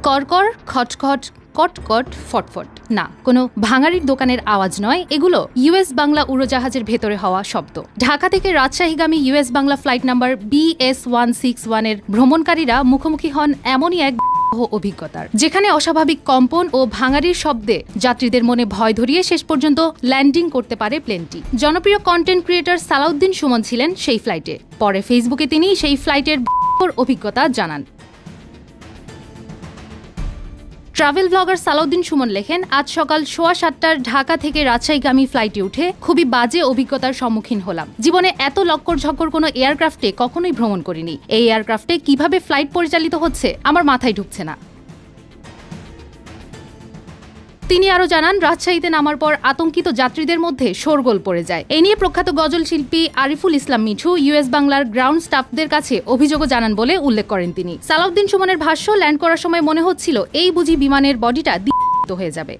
করকর, খটখট, কটকট, ফটফট। না, কোনো ভাঙাড়ির দোকানের আওয়াজ নয়, এগুলো ইউএস বাংলা উড়োজাহাজের ভেতরে হওয়া শব্দ। ঢাকা থেকে রাজশাহীগামী US Bangla flight number BS161 এর ভ্রমণকারীরা মুখোমুখি হন এমনই এক অভিজ্ঞতার, যেখানে অস্বাভাবিক কম্পন ও ভাঙাড়ির শব্দে যাত্রীদের মনে ভয় ধরিয়ে শেষ পর্যন্ত ল্যান্ডিং করতে পারে প্লেনটি। জনপ্রিয় কন্টেন্ট ক্রিয়েটর সালাউদ্দিন সুমন ছিলেন সেই ফ্লাইটে। পরে ফেসবুকে তিনি সেই ফ্লাইটের অভিজ্ঞতা জানান। ট্রাভেল ব্লগার সালাউদ্দিন সুমন লেখেন, আজ সকাল 7:15টার ঢাকা থেকে রাজশাহীগামী ফ্লাইটে উঠে খুবই বাজে অভিজ্ঞতার সম্মুখীন হলাম। জীবনে এত লক্কর ঝক্কর কোনো এয়ারক্রাফটে কখনোই ভ্রমণ করিনি। এই এয়ারক্রাফটে কিভাবে ফ্লাইট পরিচালিত হচ্ছে আমার মাথায় ঢুকছে না। তিনি আরও জানান, রাজশাহীতে নামার পর আতঙ্কিত যাত্রীদের মধ্যে শোরগোল পড়ে যায়। এ নিয়ে প্রখ্যাত গজল শিল্পী আরিফুল ইসলাম মিঠু ইউএস বাংলার গ্রাউন্ড স্টাফদের কাছে অভিযোগও জানান বলে উল্লেখ করেন তিনি। সালাউদ্দিন সুমনের ভাষ্য, ল্যান্ড করার সময় মনে হচ্ছিল এই বুঝি বিমানের বডিটা হয়ে যাবে।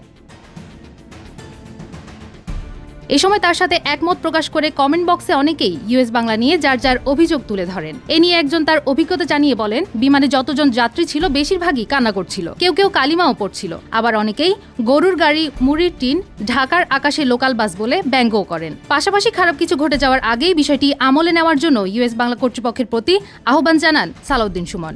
এ সময় তার সাথে একমত প্রকাশ করে কমেন্ট বক্সে অনেকেই ইউএস বাংলা নিয়ে যার যার অভিযোগ তুলে ধরেন। এ নিয়ে একজন তার অভিজ্ঞতা জানিয়ে বলেন, বিমানে যতজন যাত্রী ছিল বেশিরভাগই কান্না করছিল, কেউ কেউ কালিমাও পড়ছিল, আবার অনেকেই গরুর গাড়ি, মুড়ির টিন, ঢাকার আকাশে লোকাল বাস বলে ব্যঙ্গও করেন। পাশাপাশি খারাপ কিছু ঘটে যাওয়ার আগেই বিষয়টি আমলে নেওয়ার জন্য ইউএস বাংলা কর্তৃপক্ষের প্রতি আহ্বান জানান সালাউদ্দিন সুমন।